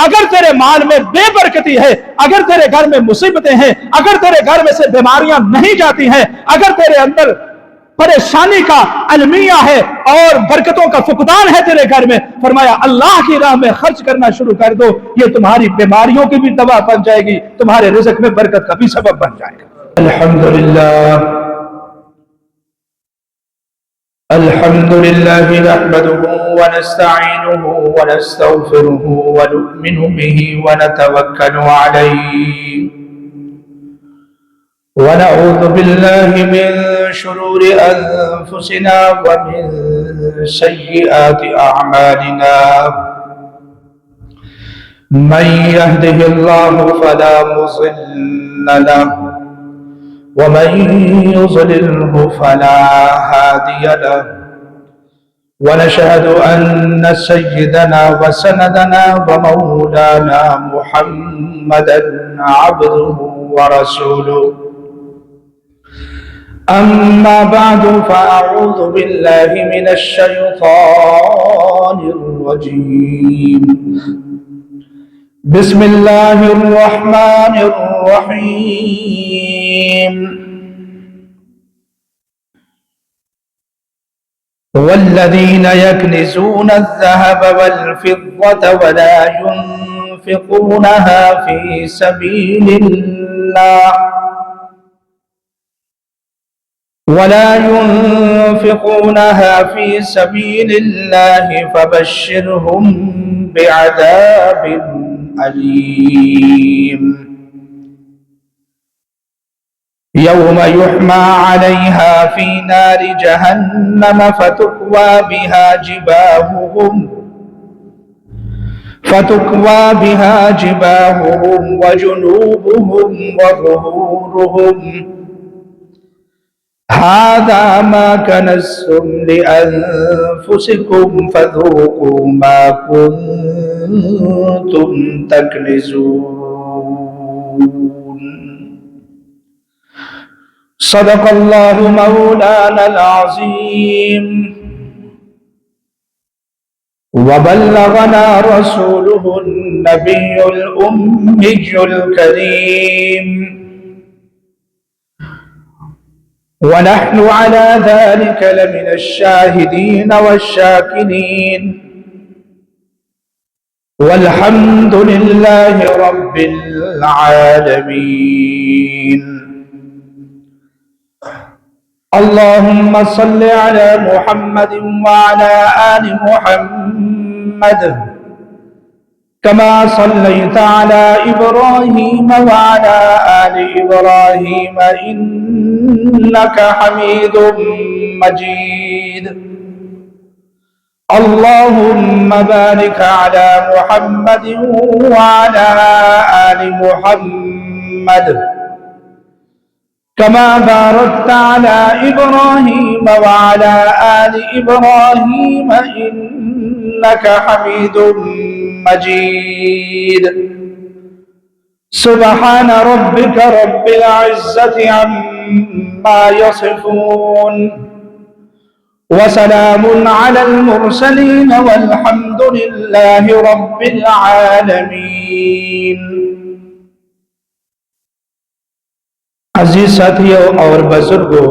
اگر تیرے مال میں بے برکتی ہے، اگر تیرے گھر میں مصیبتیں ہیں، اگر تیرے گھر میں سے بیماریاں نہیں جاتی ہیں، اگر تیرے اندر پریشانی کا المیہ ہے اور برکتوں کا فقدان ہے تیرے گھر میں، فرمایا اللہ کی راہ میں خرچ کرنا شروع کر دو، یہ تمہاری بیماریوں کی بھی دوا بن جائے گی، تمہارے رزق میں برکت کا بھی سبب بن جائے گا۔ الحمد لله نحمده ونستعينه ونستغفره ونؤمن به ونتوكل عليه ونعوذ بالله من شرور أنفسنا ومن سيئات أعمالنا من يهده الله فلا مضل له ومن يضلله فلا هادي له ونشهد أن سيدنا وسندنا ومولانا محمدا عبده ورسوله أما بعد فأعوذ بالله من الشيطان الرجيم بسم الله الرحمن الرحيم والذين يكنزون الذهب والفضة ولا ينفقونها في سبيل الله فبشرهم بعذاب أليم يوم يحمى عليها في نار جهنم فتكوى بها جباههم وجنوبهم وظهورهم هذا ما كنزتم لأنفسكم فذوقوا ما كنتم تكنزون صدق الله مولانا العظيم وبلغنا رسوله النبي الأمي الكريم ونحن على ذلك لمن الشاهدين والشاكرين والحمد لله رب العالمين اللهم صل على محمد وعلى آل محمد كما صليت على إبراهيم وعلى آل إبراهيم إنك حميد مجيد اللهم بارك على محمد وعلى آل محمد كما باركت على إبراهيم وعلى آل إبراهيم إنك حميد مجيد سبحان ربك رب العزة عما يصفون وسلام على المرسلين والحمد لله رب العالمين۔ عزیز ساتھیوں اور بزرگوں،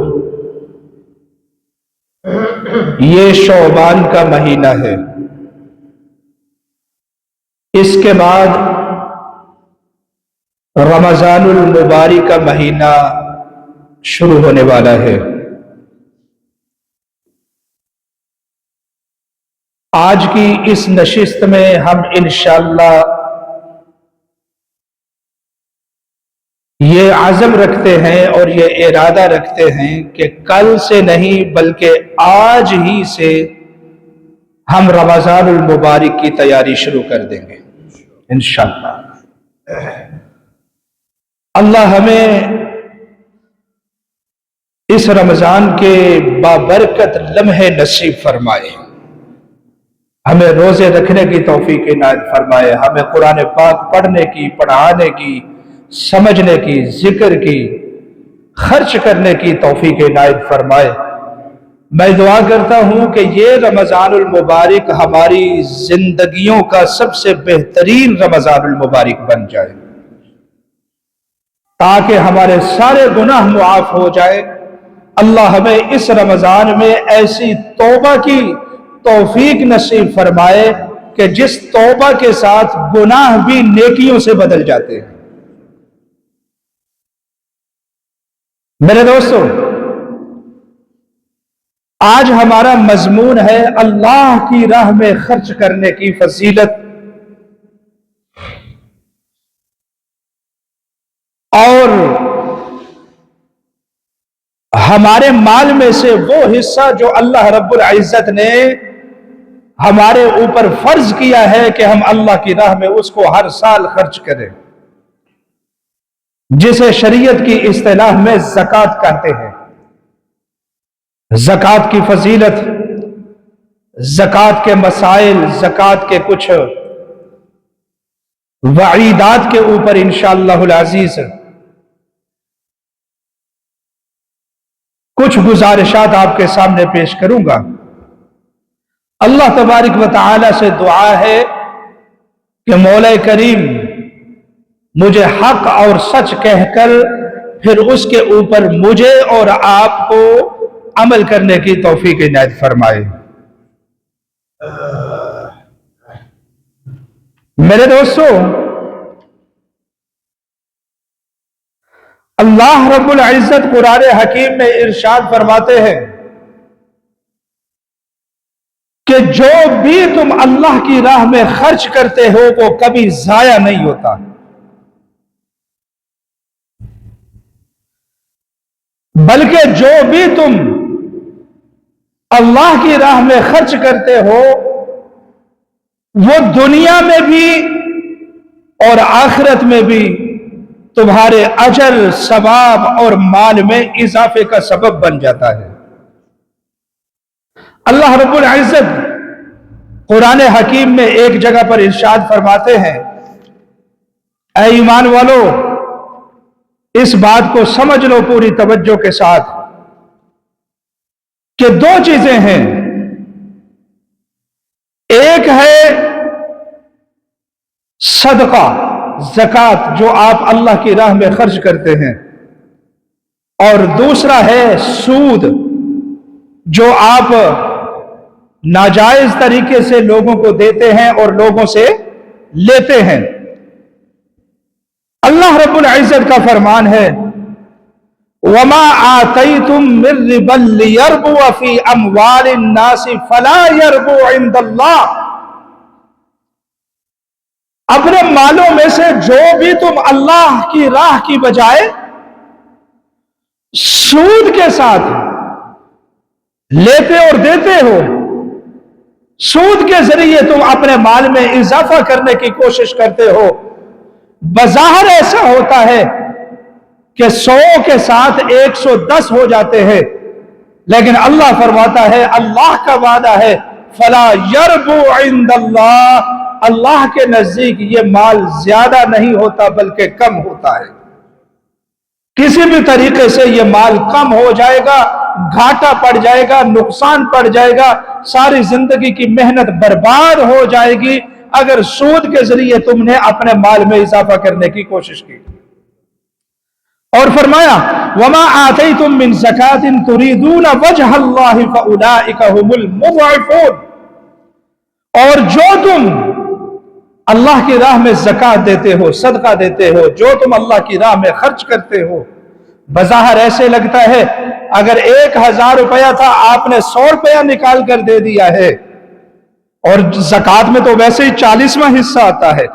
یہ شعبان کا مہینہ ہے، اس کے بعد رمضان المبارک کا مہینہ شروع ہونے والا ہے۔ آج کی اس نشست میں ہم انشاءاللہ یہ عزم رکھتے ہیں اور یہ ارادہ رکھتے ہیں کہ کل سے نہیں بلکہ آج ہی سے ہم رمضان المبارک کی تیاری شروع کر دیں گے انشاءاللہ۔ اللہ ہمیں اس رمضان کے بابرکت لمحے نصیب فرمائے، ہمیں روزے رکھنے کی توفیق عنایت فرمائے، ہمیں قرآن پاک پڑھنے کی، پڑھانے کی، سمجھنے کی، ذکر کی، خرچ کرنے کی توفیق عنایت فرمائے۔ میں دعا کرتا ہوں کہ یہ رمضان المبارک ہماری زندگیوں کا سب سے بہترین رمضان المبارک بن جائے، تاکہ ہمارے سارے گناہ معاف ہو جائے۔ اللہ ہمیں اس رمضان میں ایسی توبہ کی توفیق نصیب فرمائے کہ جس توبہ کے ساتھ گناہ بھی نیکیوں سے بدل جاتے ہیں۔ میرے دوستو، آج ہمارا مضمون ہے اللہ کی راہ میں خرچ کرنے کی فضیلت، اور ہمارے مال میں سے وہ حصہ جو اللہ رب العزت نے ہمارے اوپر فرض کیا ہے کہ ہم اللہ کی راہ میں اس کو ہر سال خرچ کریں، جسے شریعت کی اصطلاح میں زکوٰۃ کہتے ہیں۔ زکوٰۃ کی فضیلت، زکوٰۃ کے مسائل، زکوٰۃ کے کچھ وعیدات کے اوپر انشاءاللہ العزیز کچھ گزارشات آپ کے سامنے پیش کروں گا۔ اللہ تبارک و تعالی سے دعا ہے کہ مولا کریم مجھے حق اور سچ کہہ کر پھر اس کے اوپر مجھے اور آپ کو عمل کرنے کی توفیق عنایت فرمائے۔ میرے دوستو، اللہ رب العزت قرآن حکیم میں ارشاد فرماتے ہیں کہ جو بھی تم اللہ کی راہ میں خرچ کرتے ہو وہ کبھی ضائع نہیں ہوتا، بلکہ جو بھی تم اللہ کی راہ میں خرچ کرتے ہو وہ دنیا میں بھی اور آخرت میں بھی تمہارے اجر، ثواب اور مال میں اضافے کا سبب بن جاتا ہے۔ اللہ رب العزت قرآن حکیم میں ایک جگہ پر ارشاد فرماتے ہیں، اے ایمان والو اس بات کو سمجھ لو پوری توجہ کے ساتھ کہ دو چیزیں ہیں، ایک ہے صدقہ، زکوٰۃ جو آپ اللہ کی راہ میں خرچ کرتے ہیں، اور دوسرا ہے سود جو آپ ناجائز طریقے سے لوگوں کو دیتے ہیں اور لوگوں سے لیتے ہیں۔ اللہ رب العزت کا فرمان ہے وَمَا آتَيْتُم مِّن رِّبًا لِّيَرْبُوَ فِي أَمْوَالِ النَّاسِ فَلَا يَرْبُو عِندَ اللَّهِ، اپنے مالوں میں سے جو بھی تم اللہ کی راہ کی بجائے سود کے ساتھ لیتے اور دیتے ہو، سود کے ذریعے تم اپنے مال میں اضافہ کرنے کی کوشش کرتے ہو، بظاہر ایسا ہوتا ہے کہ 100 کے ساتھ 110 ہو جاتے ہیں، لیکن اللہ فرماتا ہے، اللہ کا وعدہ ہے فَلَا يَرْبُو عِندَ اللَّهِ، اللہ کے نزدیک یہ مال زیادہ نہیں ہوتا بلکہ کم ہوتا ہے۔ کسی بھی طریقے سے یہ مال کم ہو جائے گا، گھاٹا پڑ جائے گا، نقصان پڑ جائے گا، ساری زندگی کی محنت برباد ہو جائے گی اگر سود کے ذریعے تم نے اپنے مال میں اضافہ کرنے کی کوشش کی۔ اور فرمایا وَمَا آتَيْتُم مِّن زَكَاةٍ تُرِيدُونَ وَجْهَ اللَّهِ فَأُولَٰئِكَ هُمُ الْمُضْعِفُونَ، اور جو تم اللہ کی راہ میں زکوٰۃ دیتے ہو، صدقہ دیتے ہو، جو تم اللہ کی راہ میں خرچ کرتے ہو، بظاہر ایسے لگتا ہے اگر 1000 روپیہ تھا آپ نے 100 روپیہ نکال کر دے دیا ہے، اور زکوٰۃ میں تو ویسے ہی 40واں حصہ آتا ہے،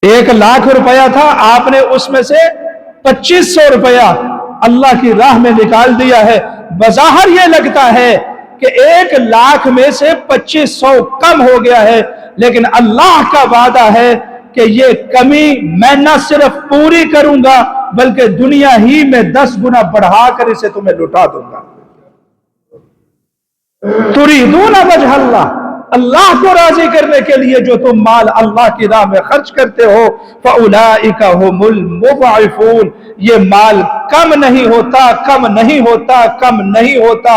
1,00,000 روپیہ تھا آپ نے اس میں سے 2500 روپیہ اللہ کی راہ میں نکال دیا ہے، بظاہر یہ لگتا ہے کہ 1,00,000 میں سے 2500 کم ہو گیا ہے، لیکن اللہ کا وعدہ ہے کہ یہ کمی میں نہ صرف پوری کروں گا بلکہ دنیا ہی میں 10 گنا بڑھا کر اسے تمہیں لٹا دوں گا۔ تُرِيدُونَ وَجْهَ اللَّهِ، اللہ کو راضی کرنے کے لیے جو تم مال اللہ کی راہ میں خرچ کرتے ہو فَأُولَئِكَ هُمُ الْمُضْعِفُونَ، یہ مال کم نہیں ہوتا، کم نہیں ہوتا، کم نہیں ہوتا،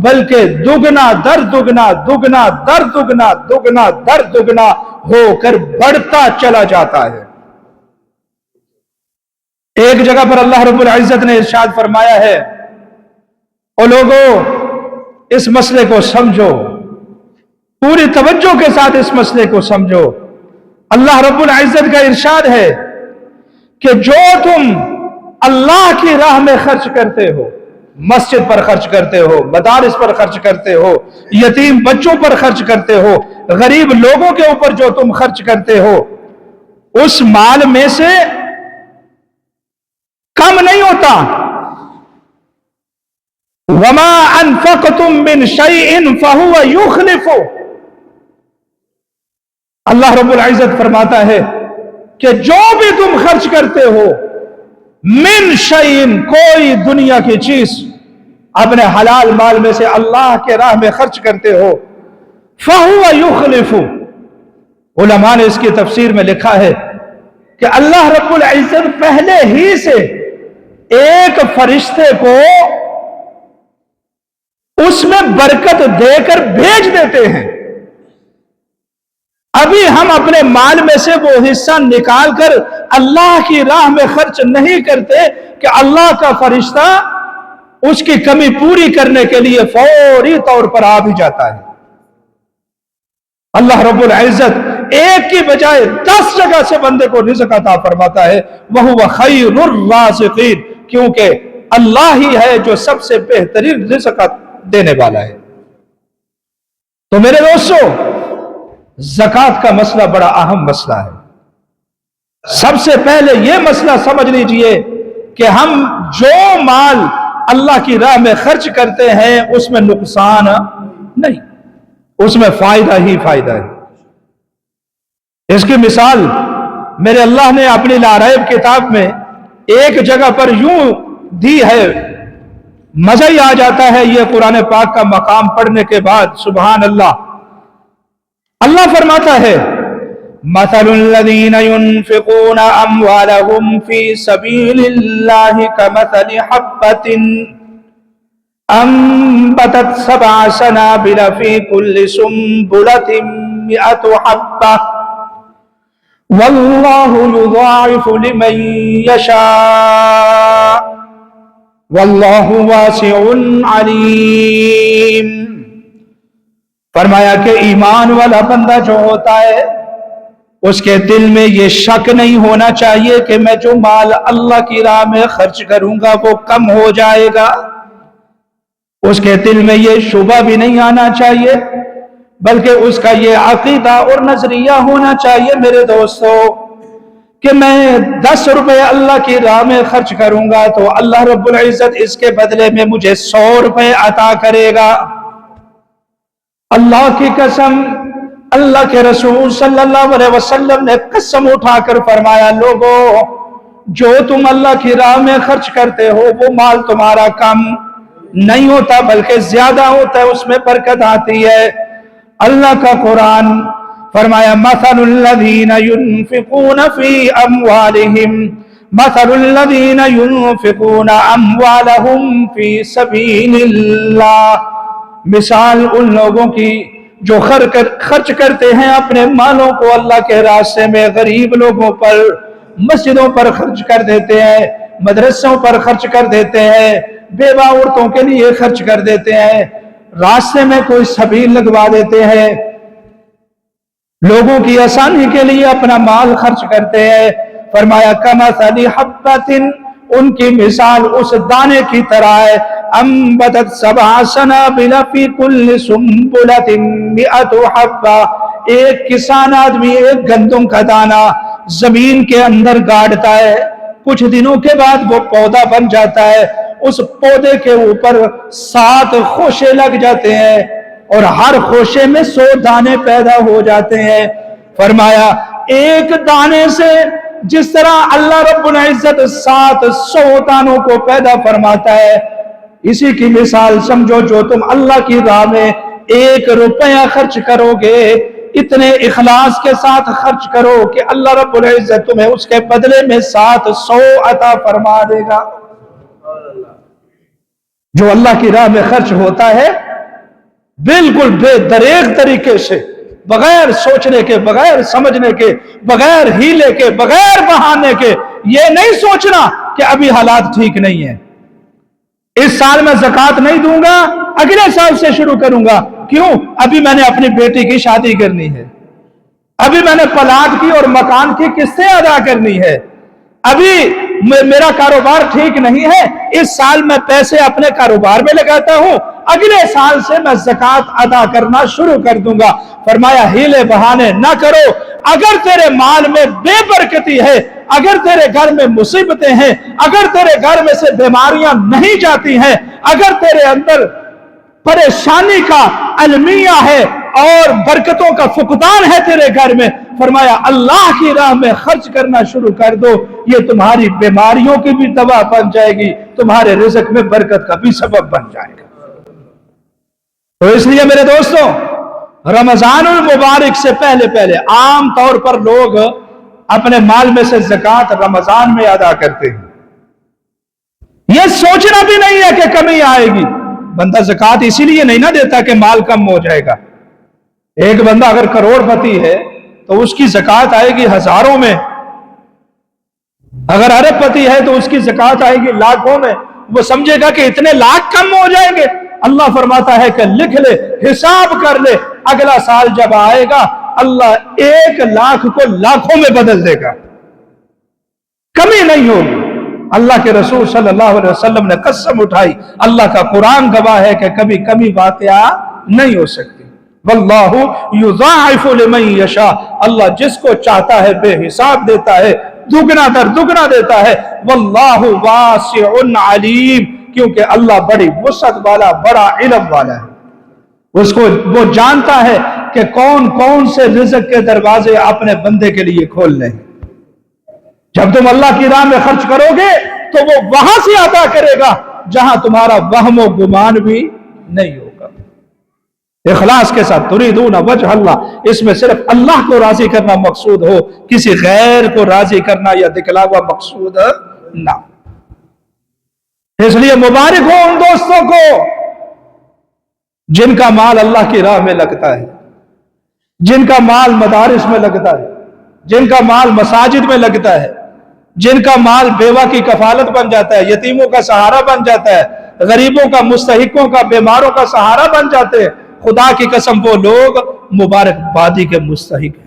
بلکہ دگنا در دگنا، دگنا در دگنا، دگنا در دگنا ہو کر بڑھتا چلا جاتا ہے۔ ایک جگہ پر اللہ رب العزت نے ارشاد فرمایا ہے، او لوگوں اس مسئلے کو سمجھو، پوری توجہ کے ساتھ اس مسئلے کو سمجھو۔ اللہ رب العزت کا ارشاد ہے کہ جو تم اللہ کی راہ میں خرچ کرتے ہو، مسجد پر خرچ کرتے ہو، مدارس پر خرچ کرتے ہو، یتیم بچوں پر خرچ کرتے ہو، غریب لوگوں کے اوپر جو تم خرچ کرتے ہو، اس مال میں سے کم نہیں ہوتا۔ وَمَا أَنفَقْتُم مِّن شَيْءٍ فَهُوَ يُخْلِفُ، اللہ رب العزت فرماتا ہے کہ جو بھی تم خرچ کرتے ہو، من شیء، کوئی دنیا کی چیز، اپنے حلال مال میں سے اللہ کے راہ میں خرچ کرتے ہو، فَهُوَ يُخْلِفُ، علماء نے اس کی تفسیر میں لکھا ہے کہ اللہ رب العزت پہلے ہی سے ایک فرشتے کو اس میں برکت دے کر بھیج دیتے ہیں۔ ابھی ہم اپنے مال میں سے وہ حصہ نکال کر اللہ کی راہ میں خرچ نہیں کرتے کہ اللہ کا فرشتہ اس کی کمی پوری کرنے کے لیے فوری طور پر آ بھی جاتا ہے۔ اللہ رب العزت ایک کی بجائے 10 جگہ سے بندے کو رزق عطا فرماتا ہے، وَهُوَ خَيْرُ الرَّازِقِينَ، کیونکہ اللہ ہی ہے جو سب سے بہترین رزق دینے والا ہے۔ تو میرے دوستو، زکوٰۃ کا مسئلہ بڑا اہم مسئلہ ہے۔ سب سے پہلے یہ مسئلہ سمجھ لیجئے کہ ہم جو مال اللہ کی راہ میں خرچ کرتے ہیں اس میں نقصان نہیں، اس میں فائدہ ہی فائدہ ہے۔ اس کی مثال میرے اللہ نے اپنی لا ریب کتاب میں ایک جگہ پر یوں دی ہے، مزہ ہی آ جاتا ہے یہ قرآن پاک کا مقام پڑھنے کے بعد، سبحان اللہ۔ اللہ فرماتا ہے، مَثَلُ الَّذِينَ يُنْفِقُونَ أَمْوَالَهُمْ فِي سَبِيلِ اللَّهِ كَمَثَلِ حَبَّةٍ أَنبَتَتْ 7 سَنَابِلَ فِي كُلِّ سُنبُلَةٍ 100 حَبَّةٍ وَاللَّهُ يُضَاعِفُ لِمَن يَشَاءُ وَاللَّهُ وَاسِعٌ عَلِيمٌ۔ فرمایا کہ ایمان والا بندہ جو ہوتا ہے اس کے دل میں یہ شک نہیں ہونا چاہیے کہ میں جو مال اللہ کی راہ میں خرچ کروں گا وہ کم ہو جائے گا۔ اس کے دل میں یہ شبہ بھی نہیں آنا چاہیے، بلکہ اس کا یہ عقیدہ اور نظریہ ہونا چاہیے میرے دوستو کہ میں 10 روپے اللہ کی راہ میں خرچ کروں گا تو اللہ رب العزت اس کے بدلے میں مجھے 100 روپے عطا کرے گا۔ اللہ کی قسم، اللہ کے رسول صلی اللہ علیہ وسلم نے قسم اٹھا کر فرمایا، لوگوں جو تم اللہ کی راہ میں خرچ کرتے ہو وہ مال تمہارا کم نہیں ہوتا بلکہ زیادہ ہوتا ہے، اس میں برکت آتی ہے۔ اللہ کا قرآن فرمایا، مَثَلُ الَّذِينَ يُنْفِقُونَ فِي أَمْوَالِهِمْ مَثَلُ الَّذِينَ يُنْفِقُونَ أَمْوَالَهُمْ فِي سَبِيلِ اللَّهِ، مثال ان لوگوں کی جو خرچ کرتے ہیں اپنے مالوں کو اللہ کے راستے میں، غریب لوگوں پر، مسجدوں پر خرچ کر دیتے ہیں، مدرسوں پر خرچ کر دیتے ہیں، بیوہ عورتوں کے لیے خرچ کر دیتے ہیں، راستے میں کوئی سبیل لگوا دیتے ہیں، لوگوں کی آسانی کے لیے اپنا مال خرچ کرتے ہیں۔ فرمایا کمثل حبۃ، ان کی مثال اس دانے کی طرح ہے، انبتت 7 سنابل فی کل سنبلۃ 100 حبہ، ایک کسان آدمی ایک گندم کا دانہ زمین کے اندر گاڑتا ہے، کچھ دنوں کے بعد وہ پودا بن جاتا ہے، اس پودے کے اوپر 7 خوشے لگ جاتے ہیں اور ہر خوشے میں 100 دانے پیدا ہو جاتے ہیں۔ فرمایا ایک دانے سے جس طرح اللہ رب العزت 700 دانوں کو پیدا فرماتا ہے، اسی کی مثال سمجھو جو تم اللہ کی راہ میں एक रुपया खर्च करोगे इतने इखलास के साथ खर्च करो कि अल्लाह रब्बुल इज्जत तुम्हें उसके बदले में 700 अता फरमा देगा। जो अल्लाह की राह में खर्च होता है बिल्कुल बेदरेक तरीके से, बगैर सोचने के, बगैर समझने के, बगैर हीले के, बगैर बहाने के, ये नहीं सोचना कि अभी हालात ठीक नहीं है, इस साल मैं ज़कात नहीं दूंगा, अगले साल से शुरू करूंगा। क्यों? अभी मैंने अपनी बेटी की शादी करनी है, अभी मैंने पलाट की और मकान की किस्तें अदा करनी है, अभी मेरा कारोबार ठीक नहीं है, इस साल मैं पैसे अपने कारोबार में लगाता हूं, अगले साल से मैं ज़कात अदा करना शुरू कर दूंगा। फरमाया हीले बहाने ना करो। अगर तेरे माल में बेबरकती है, अगर तेरे घर में मुसीबतें हैं, अगर तेरे घर में से बीमारियां नहीं जाती हैं, अगर तेरे अंदर परेशानी का अलमिया है और बरकतों का फुकदान है तेरे घर में, फरमाया अल्लाह की राह में खर्च करना शुरू कर दो, ये तुम्हारी बीमारियों की भी दवा बन जाएगी, तुम्हारे रिज़्क में बरकत का भी सबब बन जाएगा। तो इसलिए मेरे दोस्तों, रमजानुल मुबारक से पहले पहले आम तौर पर लोग अपने माल में से ज़कात रमजान में अदा करते हैं, यह सोचना भी नहीं है कि कमी आएगी। बंदा ज़कात इसीलिए नहीं ना देता कि माल कम हो जाएगा। एक बंदा अगर करोड़पति है तो उसकी ज़कात आएगी हजारों में, अगर अरबपति है तो उसकी ज़कात आएगी लाखों में। वो समझेगा कि इतने लाख कम हो जाएंगे। अल्लाह फरमाता है कि लिख ले, हिसाब कर ले, अगला साल जब आएगा अल्लाह 1 लाख को लाखों में बदल देगा, कमी नहीं होगी। अल्लाह के रसूल सल्लल्लाहु अलैहि वसल्लम ने कसम उठाई, अल्लाह का कुरान गवाह है कि कभी कमी वाक़या नहीं हो सकती। वल्लाहु युज़ाइफु लिमन यशा, अल्लाह जिसको चाहता है बेहिसाब देता है, दुगना दर दुगना देता है। वल्लाहु वासिउन अलीम, क्योंकि अल्लाह बड़ी वसअत वाला, बड़ा इल्म वाला है। उसको वो जानता है कि कौन कौन से रिज़्क के दरवाजे अपने बंदे के लिए खोलने हैं। जब तुम अल्लाह की राह में खर्च करोगे तो वो वहां से अदा करेगा जहां तुम्हारा वहमो गुमान भी नहीं होगा। इखलास के साथ तुरीदूना वजह अल्लाह, इसमें सिर्फ अल्लाह को राजी करना मकसूद हो, किसी गैर को राजी करना या दिखलावा मकसूद ना। इसलिए मुबारक हो उन दोस्तों को जिनका माल अल्लाह की राह में लगता है, जिनका माल मदारिस में लगता है, जिनका माल मसाजिद में लगता है, जिनका माल बेवा की कफालत बन जाता है, यतीमों का सहारा बन जाता है, गरीबों का, मुस्तहिकों का, बीमारों का सहारा बन जाते हैं। खुदा की कसम वो लोग मुबारकबादी के मुस्तहिक हैं।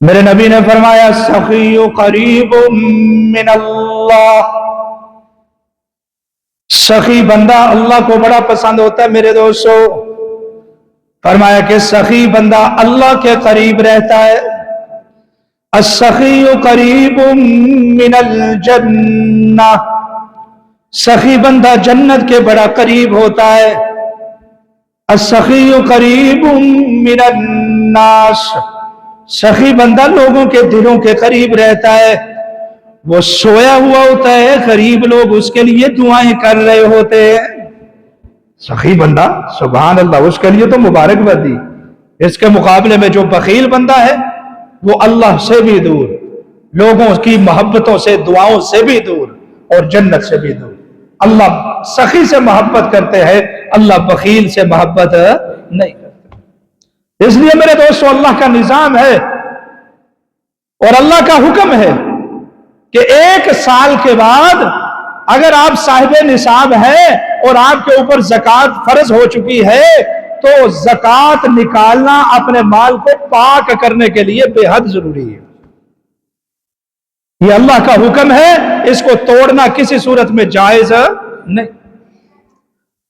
मेरे नबी ने फरमाया सखी करीब मिन अल्लाह, सखी बंदा अल्लाह को बड़ा पसंद होता है। मेरे दोस्तों, फरमाया कि सखी बंदा अल्लाह के करीब रहता है। अस्सखी करीब मिनल जन्नह, सखी बंदा जन्नत के बड़ा करीब होता है। अस्सखी करीब मिनन नास, सखी बंदा लोगों के दिलों के करीब रहता है। वो सोया हुआ होता है, गरीब लोग उसके लिए दुआएं कर रहे होते हैं। सखी बंदा, सुभान अल्लाह, उसके लिए तो मुबारकबादी। इसके मुकाबले में जो बखील बंदा है वो अल्लाह से भी दूर, लोगों की मोहब्बतों से, दुआओं से भी दूर और जन्नत से भी दूर। अल्लाह सखी से मोहब्बत करते हैं, अल्लाह बखील से मोहब्बत नहीं करते। इसलिए मेरे दोस्तों, अल्लाह का निजाम है और अल्लाह का हुक्म है कि 1 साल के बाद अगर आप साहिब निसाब हैं और आपके ऊपर ज़कात फर्ज हो चुकी है तो ज़कात निकालना अपने माल को पाक करने के लिए बेहद जरूरी है। ये अल्लाह का हुक्म है, इसको तोड़ना किसी सूरत में जायज नहीं।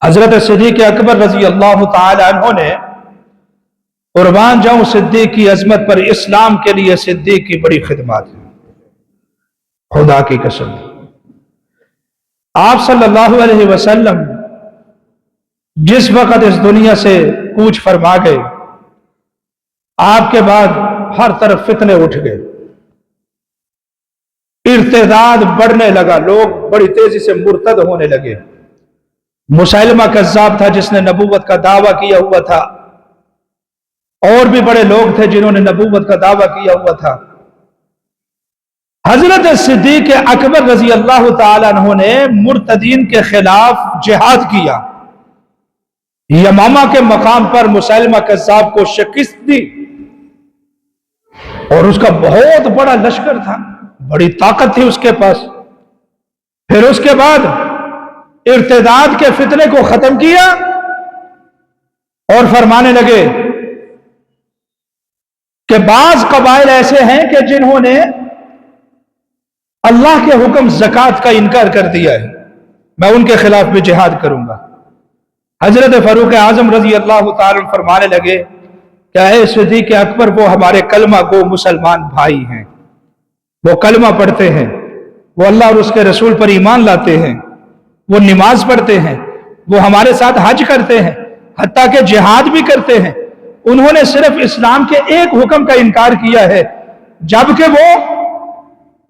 हजरत सिद्दीक़ अकबर रजी अल्लाह तआला अन्हु ने कुर्बान जाऊं सिद्दीक़ की अजमत पर, इस्लाम के लिए सिद्दीक़ की बड़ी खिदमत है। खुदा की कसम, आप सल्लल्लाहु अलैहि वसल्लम जिस वक़्त इस दुनिया से कूच फरमा गए, आपके बाद हर तरफ फितने उठ गए, इर्तिदाद बढ़ने लगा, लोग बड़ी तेजी से मुर्तद होने लगे। मुसैलमा कज़्ज़ाब था जिसने नबूवत का दावा किया हुआ था, और भी बड़े लोग थे जिन्होंने नबूवत का दावा किया हुआ था। हजरत सिद्दीक अकबर रजी अल्लाह ताला अन्हु ने मुर्तदीन के खिलाफ जिहाद किया, यमामा के मकाम पर मुसैलमा कज़्ज़ाब को शिकस्त दी, और उसका बहुत बड़ा लश्कर था, बड़ी ताकत थी उसके पास। फिर उसके बाद इर्तिदाद के फितने को खत्म किया और फरमाने लगे कि बाज कबाइल ऐसे हैं कि जिन्होंने अल्लाह के हुक्म ज़कात का इनकार कर दिया है, मैं उनके खिलाफ भी जिहाद करूंगा। हजरत फारूक आजम रजी अल्लाह ताला फरमाने लगे क्या है सिद्दीक अकबर, वो हमारे कलमा गो मुसलमान भाई हैं, वो कलमा पढ़ते हैं, वो अल्लाह और उसके रसूल पर ईमान लाते हैं, वो नमाज पढ़ते हैं, वो हमारे साथ हज करते हैं, हत्ता के जिहाद भी करते हैं। उन्होंने सिर्फ इस्लाम के एक हुक्म का इनकार किया है, जबकि वो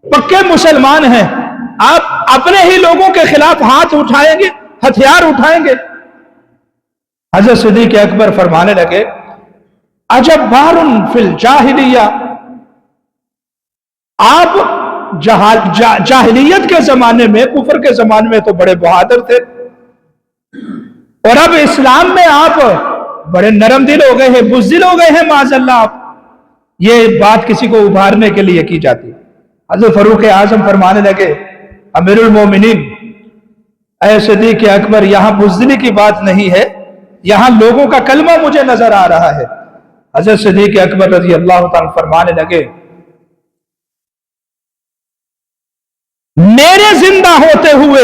पक्के मुसलमान हैं। आप अपने ही लोगों के खिलाफ हाथ उठाएंगे, हथियार उठाएंगे। हजरत सिद्दीक अकबर फरमाने लगे अजब बारुन फिल जाहिलिया, आप जाहिलियत के जमाने में, कुफर के जमाने में तो बड़े बहादुर थे, और अब इस्लाम में आप बड़े नरम दिल हो गए हैं, बुज़दिल हो गए हैं माज़अल्लाह। आप ये बात किसी को उभारने के लिए की जाती है। हज़रत फारूक आज़म फरमाने लगे अमीरुल मोमिनीन, ऐ सिद्दीक़ अकबर, यहां बुज़दिली की बात नहीं है, यहां लोगों का कलमा मुझे नजर आ रहा है। हज़रत सिद्दीक़ अकबर रज़ी अल्लाह ताला फरमाने लगे मेरे जिंदा होते हुए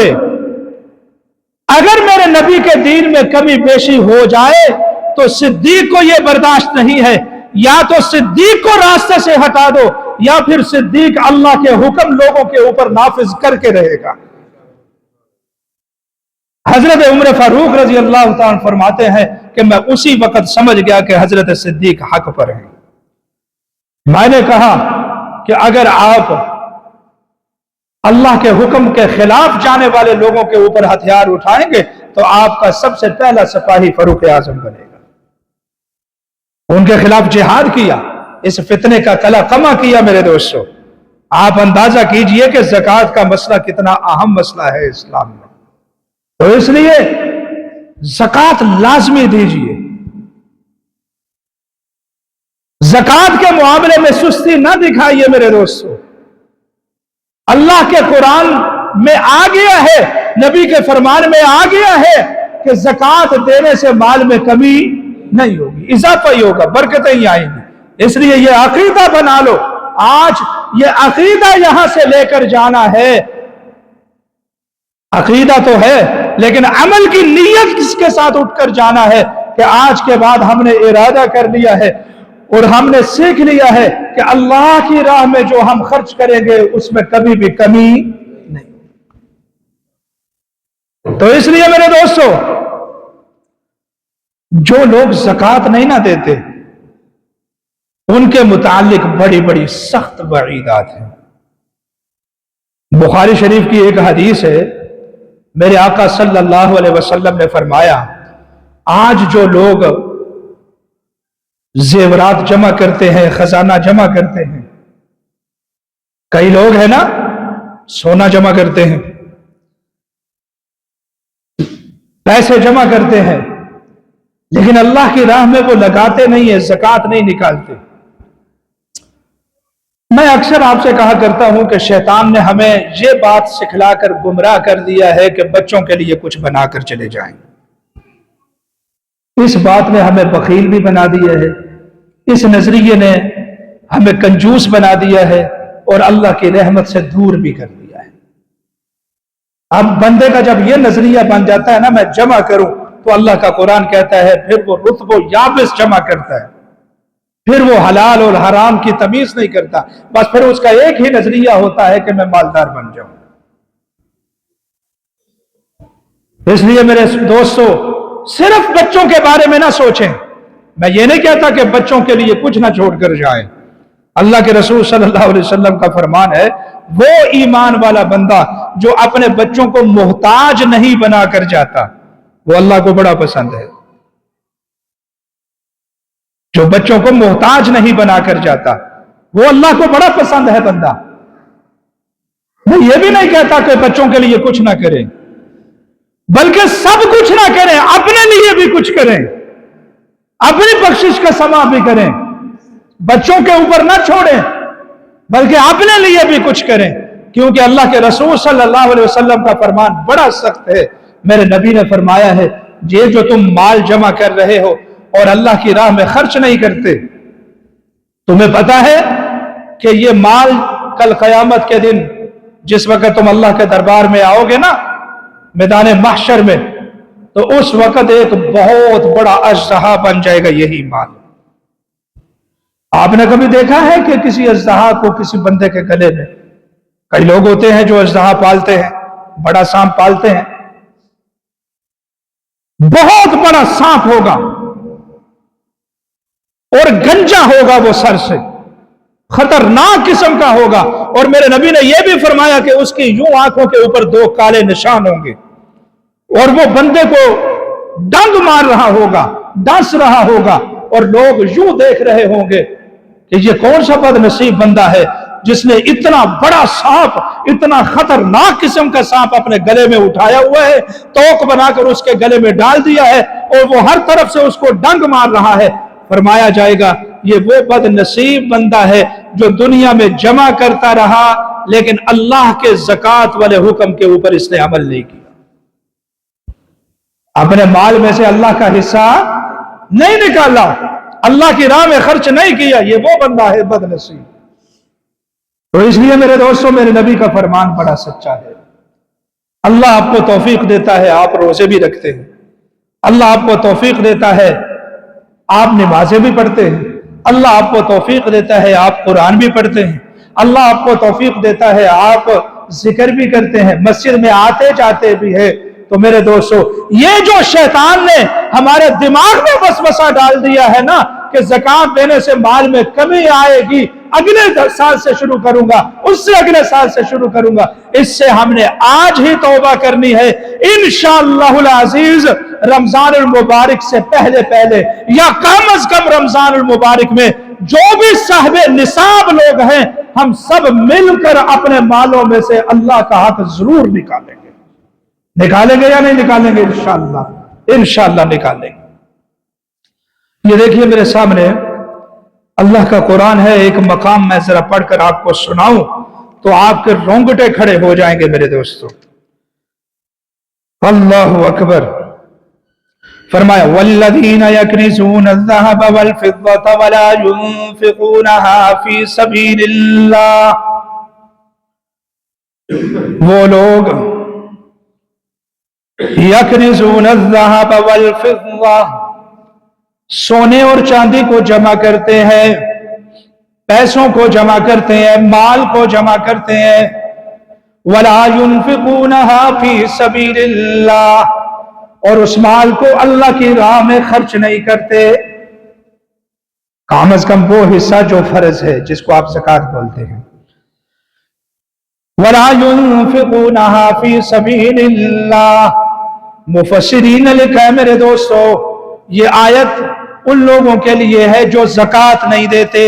अगर मेरे नबी के दीन में कमी बेशी हो जाए तो सिद्दीक को यह बर्दाश्त नहीं है, या तो सिद्दीक को रास्ते से हटा दो, या फिर सिद्दीक अल्लाह के हुक्म लोगों के ऊपर नाफिज करके रहेगा। हजरत उमर फारूक रजी अल्लाह ताला फरमाते हैं कि मैं उसी वक्त समझ गया कि हजरत सिद्दीक हक पर हैं। मैंने कहा कि अगर आप अल्लाह के हुक्म के खिलाफ जाने वाले लोगों के ऊपर हथियार उठाएंगे तो आपका सबसे पहला सिपाही फारूक आजम बनेगा। उनके खिलाफ जिहाद किया, इस फितने का कला कमा किया। मेरे दोस्तों, आप अंदाजा कीजिए कि ज़कात का मसला कितना अहम मसला है इस्लाम में, तो इसलिए ज़कात लाजमी दीजिए। ज़कात के मामले में सुस्ती ना दिखाइए मेरे दोस्तों। अल्लाह के कुरान में आ गया है, नबी के फरमान में आ गया है कि ज़कात देने से माल में कमी नहीं होगी, इजाफा ही होगा, बरकतें ही आएंगी। इसलिए ये अकीदा बना लो। आज ये अकीदा यहां से लेकर जाना है। अकीदा तो है, लेकिन अमल की नीयत किसके साथ उठकर जाना है कि आज के बाद हमने इरादा कर लिया है और हमने सीख लिया है कि अल्लाह की राह में जो हम खर्च करेंगे उसमें कभी भी कमी नहीं। तो इसलिए मेरे दोस्तों, जो लोग ज़कात नहीं ना देते उनके मुतालिक बड़ी बड़ी सख्त वईदात हैं। बुखारी शरीफ की एक हदीस है, मेरे आका सल्लल्लाहु अलैहि वसल्लम ने फरमाया, आज जो लोग जेवरात जमा करते हैं, खजाना जमा करते हैं, कई लोग हैं ना सोना जमा करते हैं, पैसे जमा करते हैं, लेकिन अल्लाह की राह में वो लगाते नहीं है, ज़कात नहीं निकालते। मैं अक्सर आपसे कहा करता हूं कि शैतान ने हमें ये बात सिखलाकर गुमराह कर दिया है कि बच्चों के लिए कुछ बनाकर चले जाएं। इस बात ने हमें बखील भी बना दिया है, इस नजरिए ने हमें कंजूस बना दिया है और अल्लाह की रहमत से दूर भी कर दिया है। अब बंदे का जब यह नजरिया बन जाता है ना, मैं जमा करूं, तो अल्लाह का कुरान कहता है फिर वो रुतबो याबिस जमा करता है, फिर वो हलाल और हराम की तमीज नहीं करता, बस फिर उसका एक ही नजरिया होता है कि मैं मालदार बन जाऊं। इसलिए मेरे दोस्तों, सिर्फ बच्चों के बारे में ना सोचें। मैं ये नहीं कहता कि बच्चों के लिए कुछ ना छोड़कर जाएं। अल्लाह के रसूल सल्लल्लाहु अलैहि वसल्लम का फरमान है, वो ईमान वाला बंदा जो अपने बच्चों को मोहताज नहीं बनाकर जाता, وہ اللہ کو بڑا پسند ہے. جو بچوں کو محتاج نہیں بنا کر جاتا وہ اللہ کو بڑا پسند ہے بندہ. میں یہ بھی نہیں کہتا کہ بچوں کے لیے کچھ نہ کریں، بلکہ سب کچھ نہ کریں، اپنے لیے بھی کچھ کریں، اپنی بخشش کا سما بھی کریں، بچوں کے اوپر نہ چھوڑیں بلکہ اپنے لیے بھی کچھ کریں. کیونکہ اللہ کے رسول صلی اللہ علیہ وسلم کا فرمان بڑا سخت ہے. میرے نبی نے فرمایا ہے یہ جو تم مال جمع کر رہے ہو اور اللہ کی راہ میں خرچ نہیں کرتے، تمہیں پتا ہے کہ یہ مال کل قیامت کے دن جس وقت تم اللہ کے دربار میں آؤ گے نا، میدان محشر میں، تو اس وقت ایک بہت بڑا اژدہا بن جائے گا یہی مال. آپ نے کبھی دیکھا ہے کہ کسی اژدہا کو کسی بندے کے گلے میں؟ کئی لوگ ہوتے ہیں جو اژدہا پالتے ہیں، بڑا سانپ پالتے ہیں، بہت بڑا سانپ ہوگا اور گنجا ہوگا، وہ سر سے خطرناک قسم کا ہوگا. اور میرے نبی نے یہ بھی فرمایا کہ اس کی یوں آنکھوں کے اوپر 2 کالے نشان ہوں گے اور وہ بندے کو ڈنگ مار رہا ہوگا، ڈس رہا ہوگا، اور لوگ یوں دیکھ رہے ہوں گے کہ یہ کون سا بد نصیب بندہ ہے جس نے اتنا بڑا سانپ، اتنا خطرناک قسم کا سانپ اپنے گلے میں اٹھایا ہوا ہے، توق بنا کر اس کے گلے میں ڈال دیا ہے اور وہ ہر طرف سے اس کو ڈنگ مار رہا ہے. فرمایا جائے گا یہ وہ بد نصیب بندہ ہے جو دنیا میں جمع کرتا رہا لیکن اللہ کے زکوٰۃ والے حکم کے اوپر اس نے عمل نہیں کیا. اپنے مال میں سے اللہ کا حصہ نہیں نکالا، اللہ کی راہ میں خرچ نہیں کیا، یہ وہ بندہ ہے بد نصیب. تو اس لیے میرے دوستوں، میرے نبی کا فرمان بڑا سچا ہے. اللہ آپ کو توفیق دیتا ہے، آپ روزے بھی رکھتے ہیں، اللہ آپ کو توفیق دیتا ہے، آپ نمازیں بھی پڑھتے ہیں، اللہ آپ کو توفیق دیتا ہے، آپ قرآن بھی پڑھتے ہیں، اللہ آپ کو توفیق دیتا ہے، آپ ذکر بھی کرتے ہیں، مسجد میں آتے جاتے بھی ہیں. تو میرے دوستو، یہ جو شیطان نے ہمارے دماغ میں وسوسہ ڈال دیا ہے نا کہ زکوٰۃ دینے سے مال میں کمی آئے گی، اگلے سال سے شروع کروں گا، اس سے اگلے سال سے شروع کروں گا، اس سے ہم نے آج ہی توبہ کرنی ہے. انشاءاللہ العزیز رمضان المبارک سے پہلے یا کم از کم رمضان المبارک میں جو بھی صاحب نصاب لوگ ہیں، ہم سب مل کر اپنے مالوں میں سے اللہ کا حق ضرور نکالیں گے. نکالیں گے یا نہیں نکالیں گے؟ انشاءاللہ نکالیں گے. یہ دیکھیے میرے سامنے اللہ کا قرآن ہے، ایک مقام میں ذرا پڑھ کر آپ کو سناؤں تو آپ کے رونگٹے کھڑے ہو جائیں گے میرے دوستو. اللہ اکبر. فرمایا والذین یکنزون الذهب والفضة ولا ينفقونها فی سبیل اللہ. وہ لوگ یکنزون الذهب والفضة، سونے اور چاندی کو جمع کرتے ہیں، پیسوں کو جمع کرتے ہیں، مال کو جمع کرتے ہیں، ولا ينفقونها فی سبیل اللہ، اور اس مال کو اللہ کی راہ میں خرچ نہیں کرتے. کم از کم وہ حصہ جو فرض ہے، جس کو آپ زکوٰۃ بولتے ہیں. ولا ينفقونها فی سبیل اللہ. مفسرین نے لکھا ہے میرے دوستو، یہ آیت ان لوگوں کے لیے ہے جو زکوٰۃ نہیں دیتے،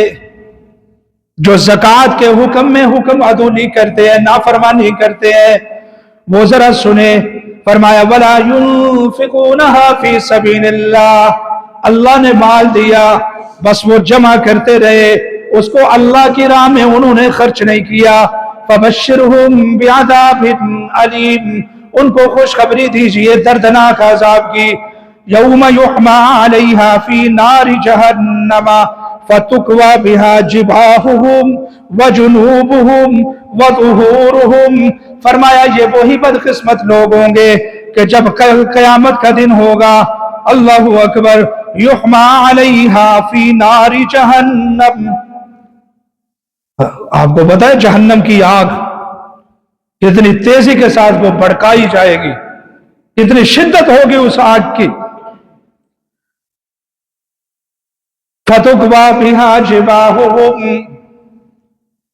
جو زکوٰۃ کے حکم میں حکم عدولی کرتے ہیں، نافرمانی کرتے ہیں. وہ ذرا سنیں. فرمایا ولا ينفقونها فی سبیل اللہ. اللہ نے مال دیا، بس وہ جمع کرتے رہے، اس کو اللہ کی راہ میں انہوں نے خرچ نہیں کیا. فبشرہم بعذاب علیم. ان کو خوشخبری دیجئے دردناک عذاب کی. یوم یحمى علیہا فی نار جہنم فتکوی بہا جباہہم وجنوبہم وظہورہم. فرمایا یہ وہی بدقسمت لوگ ہوں گے کہ جب قیامت کا دن ہوگا، اللہ اکبر، یحمى علیہا فی نار جہنم. آپ کو پتا ہے جہنم کی آگ کتنی تیزی کے ساتھ وہ بھڑکائی جائے گی، کتنی شدت ہوگی اس آگ کی. فَتُقْوَى بِهَا جِبَاهُهُمْ.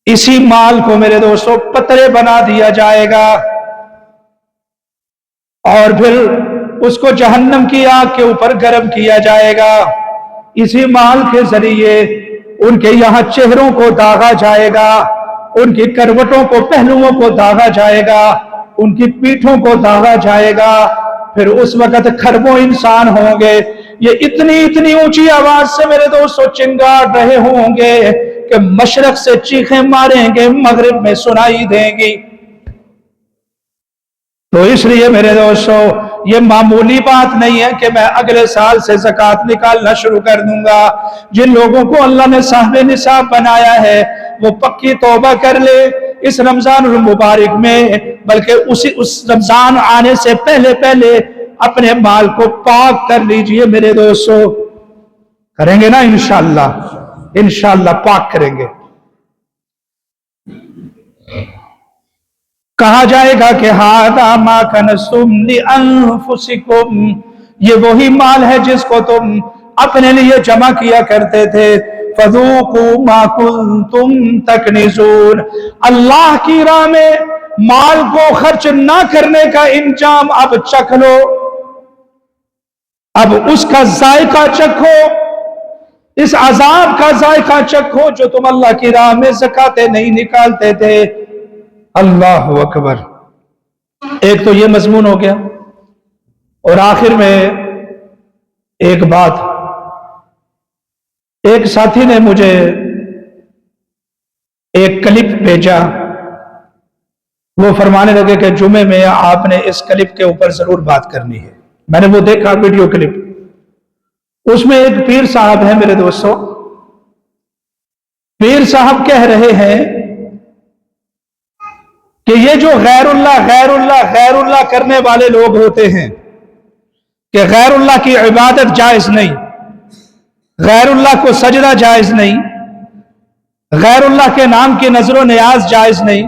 اسی مال کو میرے دوستو پترے بنا دیا جائے گا اور پھر उसको जहन्नम की आग के ऊपर गर्म किया जाएगा। इसी माल के जरिए उनके यहाँ चेहरों को दागा जाएगा, उनकी करवटों को, पहलुओं को दागा जाएगा, उनकी पीठों को दागा जाएगा। फिर उस वक्त खरबों इंसान होंगे, ये इतनी इतनी ऊंची आवाज से मेरे दोस्तों चिंगार रहे होंगे कि मशरक से चीखें मारेंगे, मगरिब में सुनाई देंगी। तो इसलिए मेरे दोस्तों ये मामूली बात नहीं है कि मैं अगले साल से ज़कात निकालना शुरू कर दूंगा। जिन लोगों को अल्लाह ने साहिब निसाब बनाया है वो पक्की तौबा कर ले इस रमजान मुबारक में, बल्कि उस रमजान आने से पहले पहले अपने माल को पाक कर लीजिए मेरे दोस्तों। करेंगे ना इंशाअल्लाह, इंशाअल्लाह पाक करेंगे। कहा जाएगा कि हादा मा कनस्तुम लिअन्फुसिकुम, ये वही माल है जिसको तुम अपने लिए जमा किया करते थे। फज़ूकू मा कुंतुम तकनिज़ून, अल्लाह की राह में माल को खर्च ना करने का इंजाम अब चख लो, अब उसका जायका चखो, इस अजाब का जायका चखो जो तुम अल्लाह की राह में ज़कातें नहीं निकालते थे। अल्लाह अकबर। एक तो ये मजमून हो गया, और आखिर में एक बात, एक साथी ने मुझे एक क्लिप भेजा, वो फरमाने लगे कि जुमे में आपने इस क्लिप के ऊपर जरूर बात करनी है। मैंने वो देखा वीडियो क्लिप, उसमें एक पीर साहब है मेरे दोस्तों, पीर साहब कह रहे हैं कि ये जो गैरुल्लाह गैरुल्लाह गैरुल्लाह करने वाले लोग होते हैं कि गैरुल्लाह की इबादत जायज नहीं, गैरुल्लाह को सजदा जायज नहीं, गैरुल्लाह के नाम की नजरो नियाज जायज नहीं,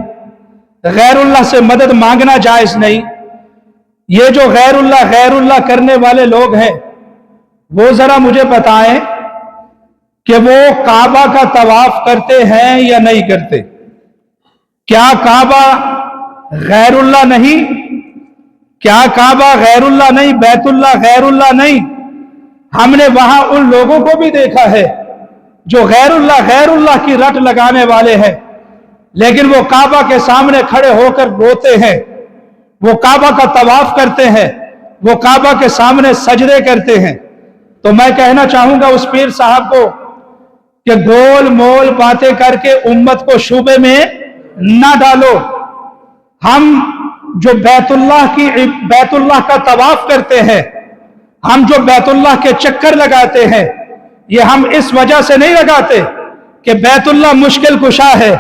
गैरुल्लाह से मदद मांगना जायज नहीं। ये जो गैरुल्लाह करने वाले लोग हैं वो जरा मुझे बताएं कि वो काबा का तवाफ करते हैं या नहीं करते? क्या काबा गैरुल्लाह नहीं? क्या काबा गैरुल्लाह नहीं? बैतुल्लाह गैरुल्लाह नहीं? हमने वहां उन लोगों को भी देखा है जो गैरुल्लाह की रट लगाने वाले हैं, लेकिन वो काबा के सामने खड़े होकर रोते हैं, वो काबा का तवाफ करते हैं, वो काबा के सामने सजदे करते हैं। तो मैं कहना चाहूंगा उस पीर साहब को कि गोल मोल बातें करके उम्मत को शूबे में ना डालो। हम जो बैतुल्लाह का तवाफ करते हैं, हम जो बैतुल्लाह के चक्कर लगाते हैं, ये हम इस वजह से नहीं लगाते कि बैतुल्लाह मुश्किल कुशा है।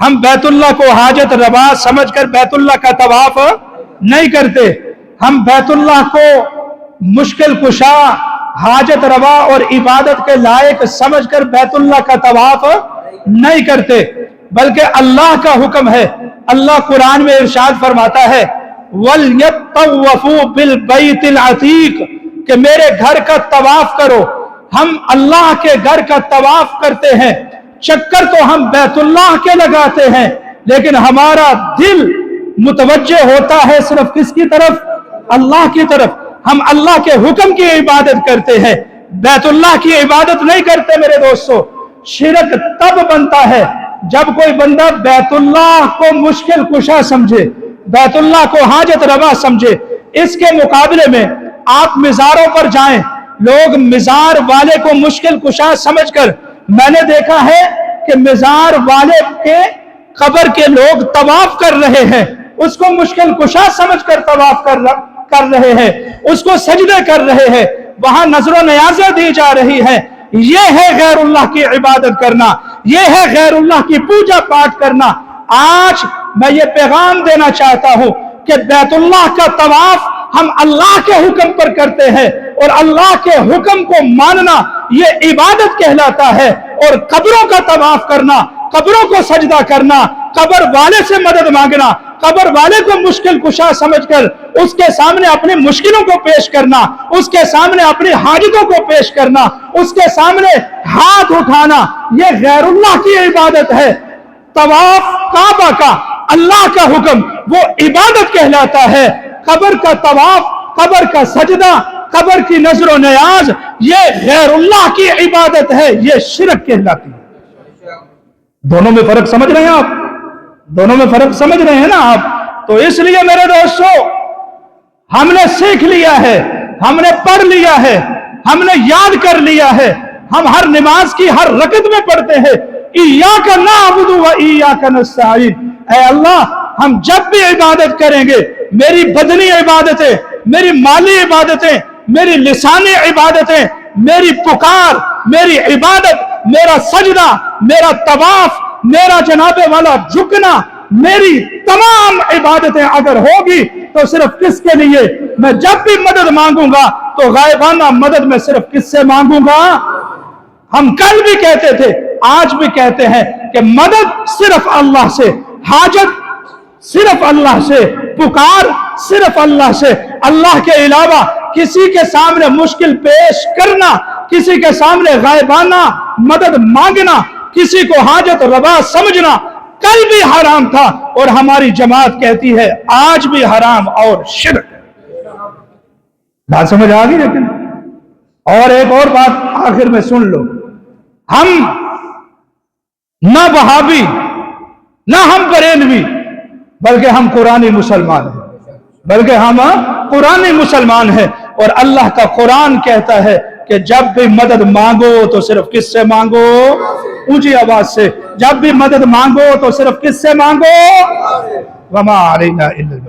हम बैतुल्लाह को हाजत रवा समझकर बैतुल्लाह का तवाफ नहीं करते। हम बैतुल्लाह को मुश्किल कुशा, हाजत रवा और इबादत के लायक समझकर बैतुल्लाह का तवाफ नहीं करते, बल्कि अल्लाह का हुक्म है। अल्लाह कुरान में इरशाद फरमाता है वलयतवफू बिल बैतिल अतीक, कि मेरे घर का तवाफ करो। हम अल्लाह के घर का तवाफ करते हैं, चक्कर तो हम बैतुल्लाह के लगाते हैं, लेकिन हमारा दिल मुतवज्जे होता है सिर्फ किसकी तरफ? अल्लाह की तरफ। हम अल्लाह के हुक्म की इबादत करते हैं, बैतुल्लाह की इबादत नहीं करते मेरे दोस्तों। शिरक तब बनता है जब कोई बंदा बैतुल्लाह को मुश्किल कुशा समझे, बैतुल्लाह को हाजत रवा समझे। इसके मुकाबले में आप मिज़ारों पर जाएं, लोग मिज़ार वाले को मुश्किल कुशा समझकर, मैंने देखा है कि मिज़ार वाले के कब्र के लोग तवाफ कर रहे हैं, उसको मुश्किल कुशा समझकर तवाफ कर रहे हैं, उसको सजदे कर रहे हैं, वहां नजरो नियाज़ें दी जा रही है। ये है गैरुल्लाह की इबादत करना, ये है गैरुल्लाह की पूजा पाठ करना। आज मैं ये पैगाम देना चाहता हूं कि बैतुल्लाह का तवाफ हम अल्लाह के हुक्म पर करते हैं, और अल्लाह के हुक्म को मानना ये इबादत कहलाता है। और कब्रों का तवाफ करना, कब्रों को सजदा करना, कब्र वाले से मदद मांगना, कब्र वाले को मुश्किल कुशा समझकर उसके सामने अपनी मुश्किलों को पेश करना, उसके सामने अपनी हाजतों को पेश करना, उसके सामने हाथ उठाना, ये गैरुल्लाह की इबादत है। तवाफ काबा का अल्लाह का हुक्म वो इबादत कहलाता है। कब्र का तवाफ कब्र का सजदा, कब्र की नजर नियाज, ये गैरुल्लाह की इबादत है, ये शिरक कहलाती है। दोनों में फर्क समझ रहे हैं आप? दोनों में फर्क समझ रहे हैं ना आप? तो इसलिए मेरे दोस्तों, हमने सीख लिया है, हमने पढ़ लिया है, हमने याद कर लिया है, हम हर नमाज की हर रकत में पढ़ते हैं इय्याका नअबुदु व इय्याका नस्तईन। ऐ अल्लाह, हम जब भी इबादत करेंगे, मेरी बदनी इबादतें, मेरी माली इबादतें, मेरी लिसानी इबादतें, मेरी पुकार, मेरी इबादत, मेरा सजदा, मेरा तवाफ, मेरा जनाबे वाला झुकना, मेरी तमाम इबादतें अगर होगी तो सिर्फ किसके लिए? मैं जब भी मदद मांगूंगा तो गायबाना मदद में सिर्फ किससे मांगूंगा? हम कल भी कहते थे, आज भी कहते हैं कि मदद सिर्फ अल्लाह से, हाजत सिर्फ अल्लाह से, पुकार सिर्फ अल्लाह से। अल्लाह के अलावा किसी के सामने मुश्किल पेश करना, किसी के सामने गायबाना मदद मांगना, किसी को हाजत रवा समझना कल भी हराम था और हमारी जमात कहती है आज भी हराम और शिर्क। बात समझ आ गई? लेकिन और एक और बात आखिर में सुन लो, हम ना वहाबी ना हम बरेलवी, बल्कि हम कुरानी मुसलमान हैं, बल्कि हम कुरानी मुसलमान हैं। और अल्लाह का कुरान कहता है कि जब भी मदद मांगो तो सिर्फ किससे मांगो? ऊंची आवाज से, जब भी मदद मांगो तो सिर्फ किससे मांगो? वमा अलैना इल्लल